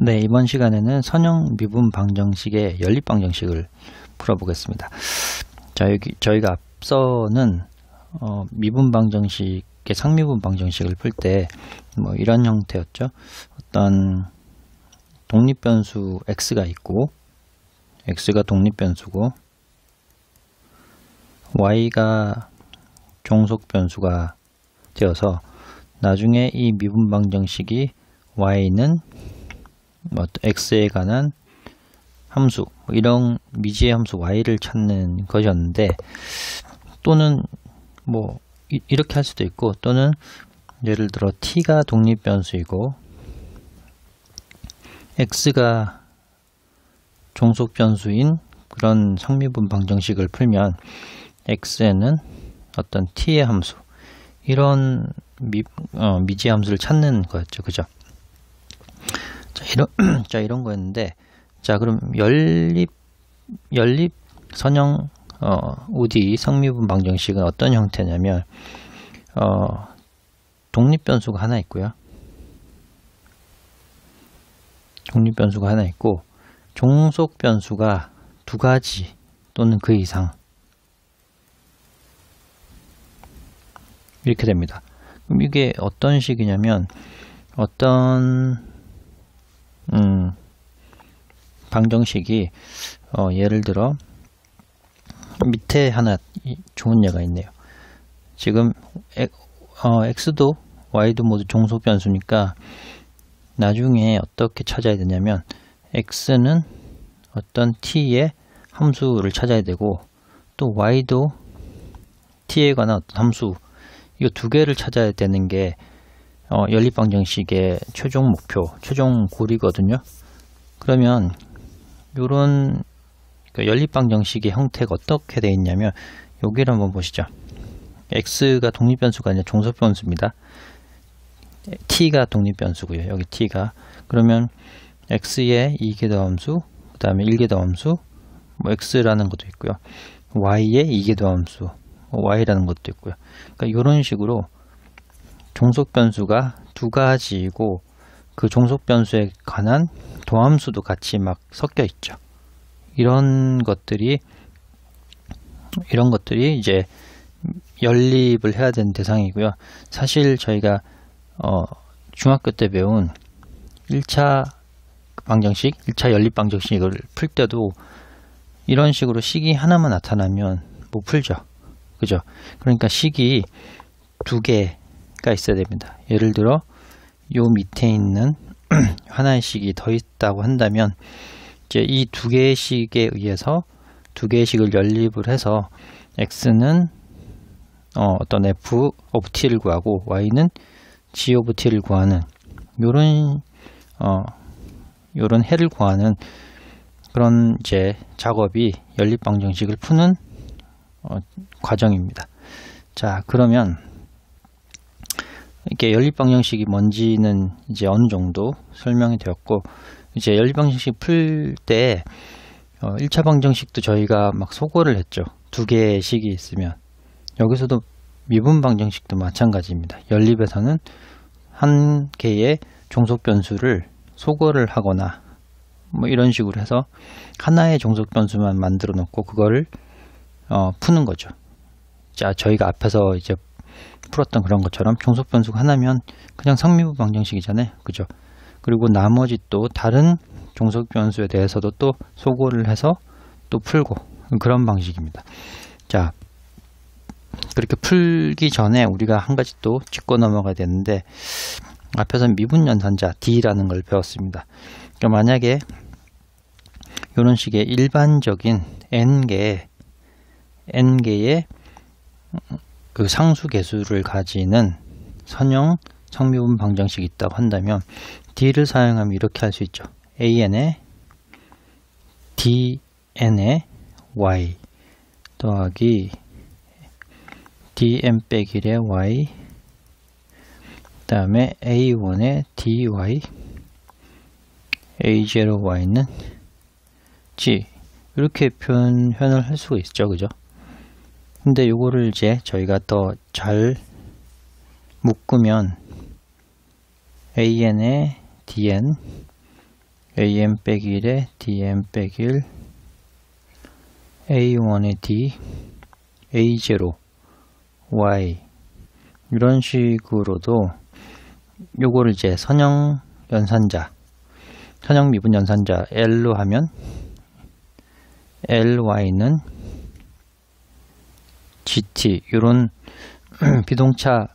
네, 이번 시간에는 선형 미분 방정식의 연립 방정식을 풀어보겠습니다. 자, 여기 저희가 앞서는 미분 방정식의 상미분 방정식을 풀 때 이런 형태였죠. 어떤 독립변수 x가 있고 x가 독립변수고 y가 종속변수가 되어서 나중에 이 미분 방정식이 y는 x에 관한 함수, 이런 미지의 함수 y를 찾는 것이었는데, 또는 이렇게 할 수도 있고, 또는 예를 들어 t가 독립변수이고 x가 종속변수인 그런 상미분 방정식을 풀면 x에는 어떤 t의 함수, 이런 미지의 함수를 찾는 거였죠. 그죠? 자, 이런 거였는데, 자, 그럼 연립 선형 ODE 상미분 방정식은 어떤 형태냐면, 독립변수가 하나 있고요. 독립변수가 하나 있고, 종속변수가 두 가지 또는 그 이상, 이렇게 됩니다. 그럼 이게 어떤 식이냐면, 어떤 방정식이 예를 들어 밑에 하나 좋은 예가 있네요. 지금 x도 y도 모두 종속변수니까 나중에 어떻게 찾아야 되냐면 x는 어떤 t의 함수를 찾아야 되고, 또 y도 t에 관한 어떤 함수, 이거 두 개를 찾아야 되는 게 연립방정식의 최종 목표, 최종 고리거든요. 그러면 요런 연립방정식의 형태가 어떻게 되어 있냐면, 여기를 한번 보시죠. x가 독립변수가 아니라 종속변수입니다. t가 독립변수고요. 여기 t가. 그러면 x의 2궤도함수, 그 다음에 1궤도함수, x라는 것도 있고요. y의 2궤도함수, y라는 것도 있고요. 그러니까 이런 식으로 종속변수가 두 가지이고, 그 종속변수에 관한 도함수도 같이 막 섞여 있죠. 이런 것들이 이제 연립을 해야 되는 대상이고요. 사실 저희가 중학교 때 배운 1차 방정식, 1차 연립 방정식을 풀 때도 이런 식으로 식이 하나만 나타나면 못 풀죠. 그죠? 그러니까 식이 두 개가 있어야 됩니다. 예를 들어 요 밑에 있는 하나의 식이 더 있다고 한다면, 이제 이 두 개의 식에 의해서 두 개의 식을 연립을 해서 x는 어떤 f of t를 구하고 y는 g of t를 구하는 요런 해를 구하는 그런 이제 작업이 연립 방정식을 푸는 과정입니다. 자, 그러면 이렇게 연립 방정식이 뭔지는 이제 어느 정도 설명이 되었고, 이제 연립 방정식 풀 때 1차 방정식도 저희가 막 소거를 했죠. 두 개의 식이 있으면. 여기서도 미분 방정식도 마찬가지입니다. 연립에서는 한 개의 종속변수를 소거를 하거나 이런 식으로 해서 하나의 종속변수만 만들어 놓고 그거를 푸는 거죠. 자, 저희가 앞에서 이제 풀었던 그런 것처럼 종속변수가 하나면 그냥 상미분 방정식이잖아요. 그죠? 그리고 나머지 또 다른 종속변수에 대해서도 또 소거를 해서 또 풀고, 그런 방식입니다. 자, 그렇게 풀기 전에 우리가 한 가지 또 짚고 넘어가야 되는데, 앞에서 미분연산자 D라는 걸 배웠습니다. 그러니까 만약에 이런 식의 일반적인 N개의 그 상수 개수를 가지는 선형 상미분 방정식이 있다고 한다면 D를 사용하면 이렇게 할 수 있죠. AN에 DN에 Y 더하기 DN 빼기 1에 Y, 그 다음에 A1에 DY, A0Y는 G, 이렇게 표현을 할 수가 있죠. 그죠? 근데 요거를 이제 저희가 더 잘 묶으면 AN에 DN, am 빼기 1에 dm 빼기 1, a1에 d, a0, y 이런 식으로도 요거를 이제 선형 연산자, 선형 미분 연산자 L로 하면 ly는 gt 이런 비동차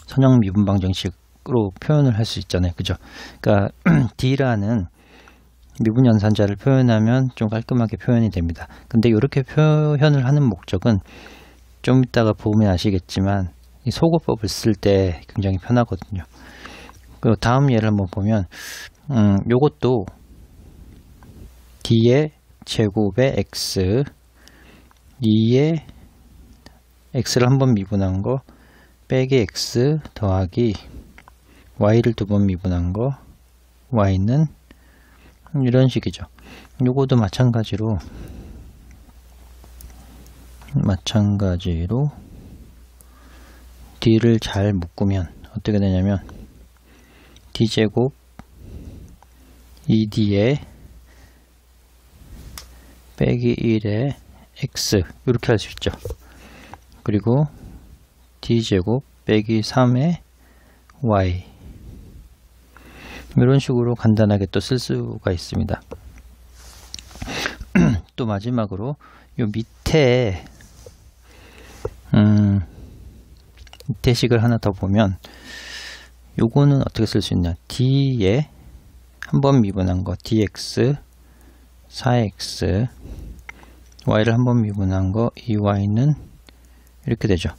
선형 미분 방정식으로 표현을 할 수 있잖아요. 그죠? 그러니까 D라는 미분 연산자를 표현하면 좀 깔끔하게 표현이 됩니다. 근데 이렇게 표현을 하는 목적은 좀 이따가 보면 아시겠지만 이 소거법을 쓸 때 굉장히 편하거든요. 그리고 다음 예를 한번 보면 요것도 D의 제곱에 X 2의 X를 한 번 미분한 거 빼기 X 더하기 Y를 두 번 미분한 거 Y는 이런 식이죠. 요것도 마찬가지로 D를 잘 묶으면 어떻게 되냐면 D제곱 2D에 빼기 1에 X 이렇게 할 수 있죠. 그리고 D제곱 빼기 3에 Y 이런 식으로 간단하게 또 쓸 수가 있습니다. 또 마지막으로 요 밑에 밑에식을 하나 더 보면 요거는 어떻게 쓸 수 있냐. D에 한 번 미분한 거 dx 4x y를 한 번 미분한 거 2y는 이렇게 되죠.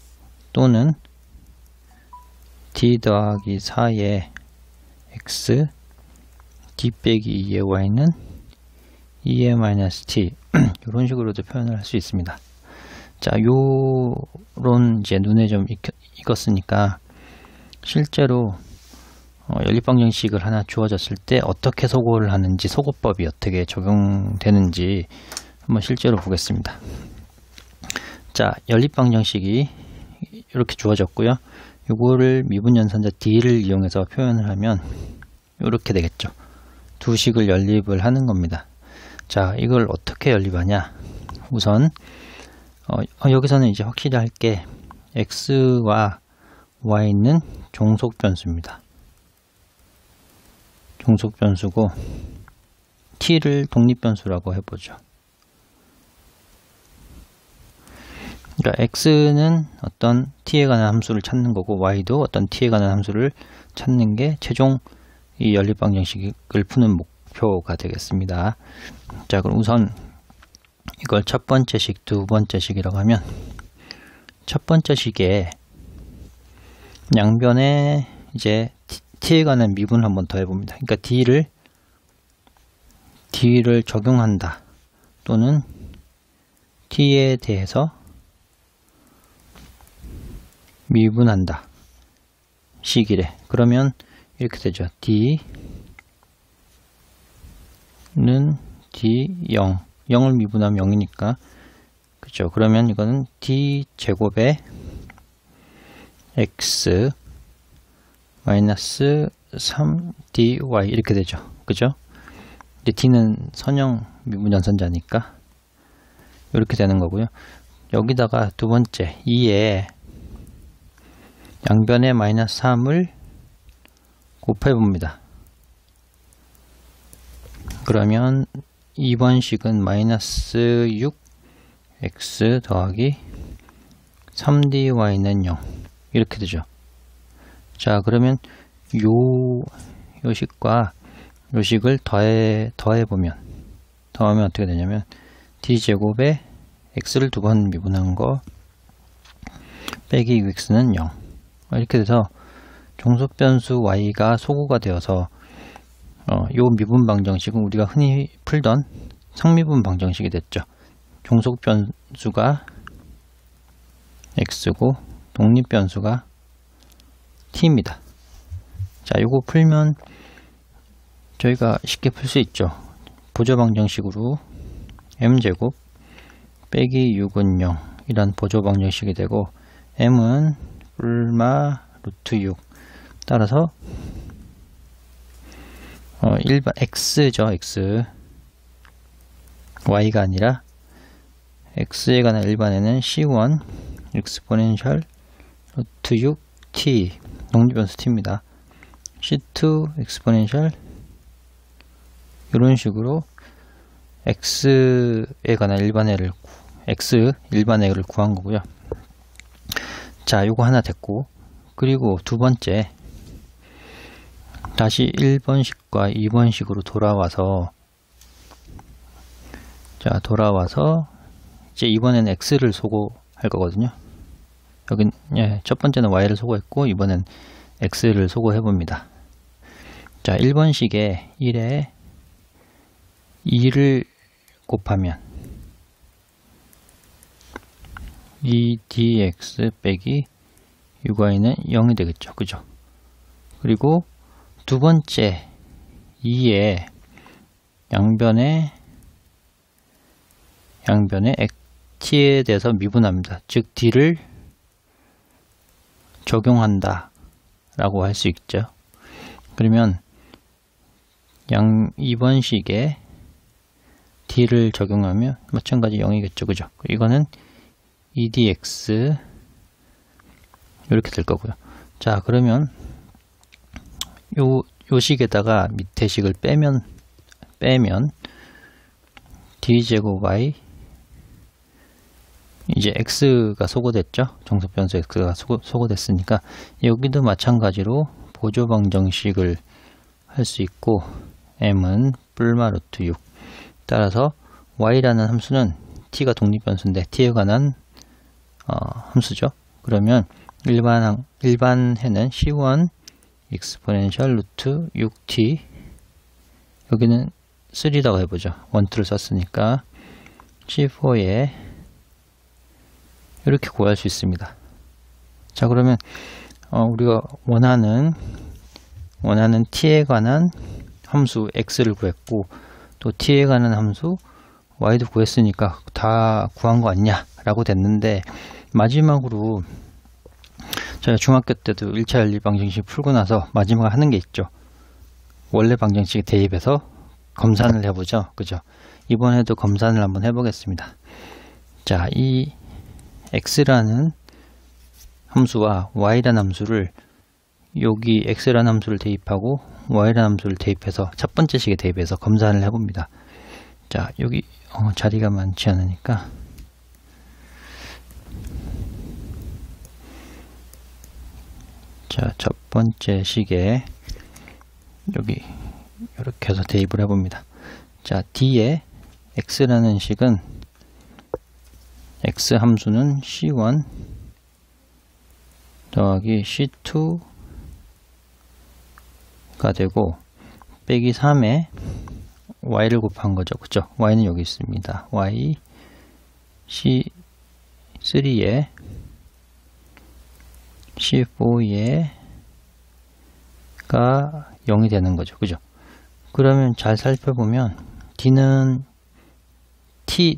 또는 d 더하기 4의 x d 빼기 2의 y는 2의 마이너스 t 이런 식으로도 표현을 할 수 있습니다. 자, 요런 이제 눈에 좀 익었으니까 실제로 연립방정식을 하나 주어졌을 때 어떻게 소거를 하는지, 소거법이 어떻게 적용되는지 한번 실제로 보겠습니다. 자, 연립방정식이 이렇게 주어졌고요. 요거를 미분연산자 D를 이용해서 표현을 하면 이렇게 되겠죠. 두 식을 연립을 하는 겁니다. 자, 이걸 어떻게 연립하냐. 우선 여기서는 이제 확실히 할 게 x와 y는 종속변수입니다. 종속변수고 t를 독립변수라고 해보죠. 그러니까 x는 어떤 t에 관한 함수를 찾는 거고 y도 어떤 t에 관한 함수를 찾는 게 최종 이 연립방정식을 푸는 목표가 되겠습니다. 자, 그럼 우선 이걸 첫 번째 식, 두 번째 식이라고 하면 첫 번째 식에 양변에 이제 t에 관한 미분을 한번 더 해봅니다. 그러니까 d를 적용한다 또는 t에 대해서 미분한다 식이래. 그러면 이렇게 되죠. d는 d0 0을 미분하면 0이니까 그죠. 그러면 이거는 d 제곱에 x 마이너스 3dy 이렇게 되죠. 그죠? 이제 d는 선형 미분연산자니까 이렇게 되는 거고요. 여기다가 두 번째 2에 양변에 마이너스 3을 곱해 봅니다. 그러면 2번 식은 마이너스 6x 더하기 3dy는 0 이렇게 되죠. 자, 그러면 요 식과 요 식을 더하면 어떻게 되냐면 d제곱에 x를 두 번 미분한 거 빼기 6x는 0 이렇게 돼서 종속변수 y가 소구가 되어서 요 미분 방정식은 우리가 흔히 풀던 상미분 방정식이 됐죠. 종속변수가 x고 독립변수가 t입니다. 자, 요거 풀면 저희가 쉽게 풀 수 있죠. 보조 방정식으로 m제곱 빼기 6은 0 이런 보조 방정식이 되고 m은 뿔마 루트 6 따라서 일반 x죠. x y가 아니라 x에 관한 일반에는 c1 exponential 루트 6t 독립변수 t입니다. c2 exponential 이런 식으로 x에 관한 일반애를 x 일반애를 구한 거고요. 자, 요거 하나 됐고, 그리고 두 번째 다시 1번식과 2번식으로 돌아와서, 자, 돌아와서 이제 이번에는 x를 소거할 거거든요. 여긴 첫 번째는 y를 소거했고 이번엔 x를 소거해 봅니다. 자, 1번식에 1에 2를 곱하면 2dx 빼기 6y는 0이 되겠죠. 그죠? 그리고 두 번째 2에 양변에 t에 대해서 미분합니다. 즉 d를 적용한다 라고 할 수 있죠. 그러면 2번식에 d를 적용하면 마찬가지 0이겠죠. 그죠? 이거는 2dx 이렇게 될 거고요. 자, 그러면 요 식에다가 밑에 식을 빼면 d제곱 y 이제 x가 소거됐죠. 정석변수 x가 소거됐으니까 여기도 마찬가지로 보조 방정식을 할 수 있고 m은 뿔마 루트 6 따라서 y라는 함수는 t가 독립변수인데 t에 관한 함수죠. 그러면 일반해는 c1 exponential 루트 6t 여기는 3라고 해보죠. 1,2를 썼으니까 c4에 이렇게 구할 수 있습니다. 자, 그러면 우리가 원하는 t에 관한 함수 x를 구했고 또 t에 관한 함수 y도 구했으니까 다 구한 거 아니냐 라고 됐는데, 마지막으로 저희가 중학교 때도 1차 연립 방정식 풀고 나서 마지막에 하는 게 있죠. 원래 방정식에 대입해서 검산을 해보죠. 그죠? 이번에도 검산을 한번 해보겠습니다. 자, 이 x라는 함수와 y라는 함수를 여기 x라는 함수를 대입하고 y라는 함수를 대입해서 첫 번째 식에 대입해서 검산을 해봅니다. 자, 여기 자리가 많지 않으니까 자, 첫 번째 식에 여기 이렇게 해서 대입을 해봅니다. 자, d에 x라는 식은 x 함수는 c1 더하기 c2가 되고 빼기 3에 y를 곱한 거죠. 그죠? y는 여기 있습니다. y c3에 c4에 가 0이 되는 거죠. 그죠? 그러면 잘 살펴보면 d는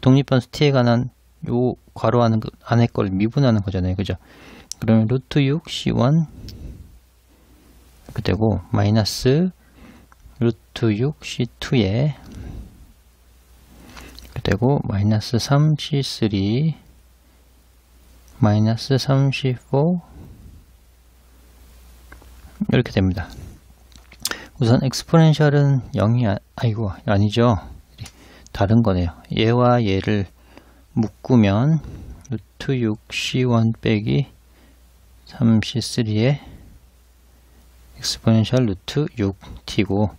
독립변수 t에 관한 요 괄호 안에 걸 미분하는 거잖아요. 그죠? 그러면 루트 6 c1 이렇게 되고 마이너스 루트 6 c2에 이렇게 되고 마이너스 3 c3 마이너스 3 c4 이렇게 됩니다. 우선 엑스포넨셜은 0이 아니죠. 다른 거네요. 얘와 얘를 묶으면 루트 6c1 빼기 3c3에 엑스포넨셜 루트 6t고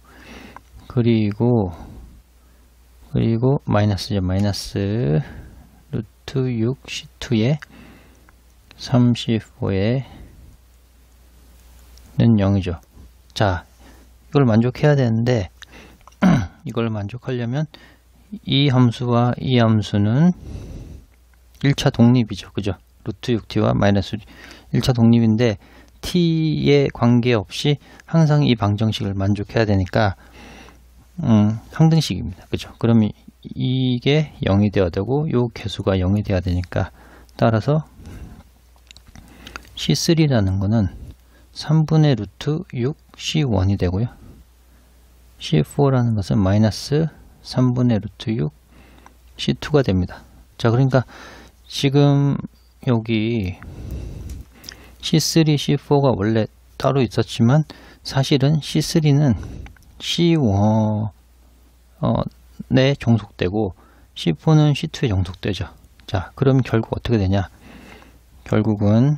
그리고 마이너스죠. 마이너스 루트 6c2에 3c4에 는 0이죠. 자, 이걸 만족해야 되는데 이걸 만족하려면 이 함수와 이 함수는 1차 독립이죠. 그죠? 루트 6t와 마이너스 1차 독립인데 t에 관계없이 항상 이 방정식을 만족해야 되니까 항등식입니다. 그죠? 그러면 이게 0이 되어야 되고 요 개수가 0이 되어야 되니까 따라서 C3라는 거는 3분의 루트 6 C1이 되고요. C4라는 것은 마이너스 3분의 루트 6 C2가 됩니다. 자, 그러니까 지금 여기 C3, C4가 원래 따로 있었지만 사실은 C3는 C1에 종속되고 C4는 C2에 종속되죠. 자, 그럼 결국 어떻게 되냐? 결국은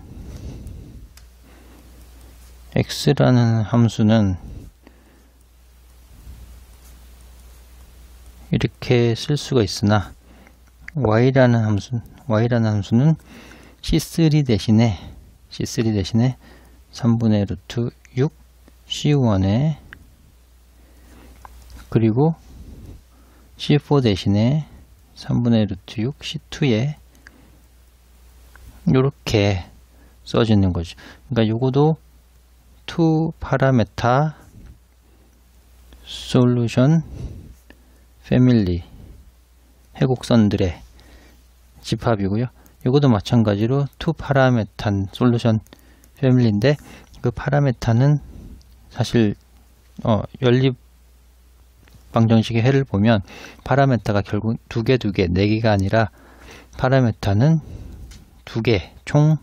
x라는 함수는 이렇게 쓸 수가 있으나 y라는 함수는 C3 대신에 3분의 루트 6 C1에 그리고 C4 대신에 3분의 루트 6 C2에 이렇게 써지는 거죠. 그러니까 요거도 2 파라메타 솔루션 패밀리 해곡선들의 집합이고요. 이것도 마찬가지로 2 파라메탄 솔루션 패밀리인데 그 파라메타는 사실 연립 방정식의 해를 보면 파라메타가 결국 두 개, 4개가 아니라 파라메타는 총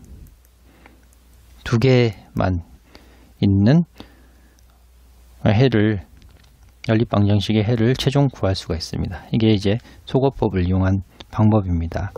2개만 있는 해를 연립 방정식의 해를 최종 구할 수가 있습니다. 이게 이제 소거법을 이용한 방법입니다.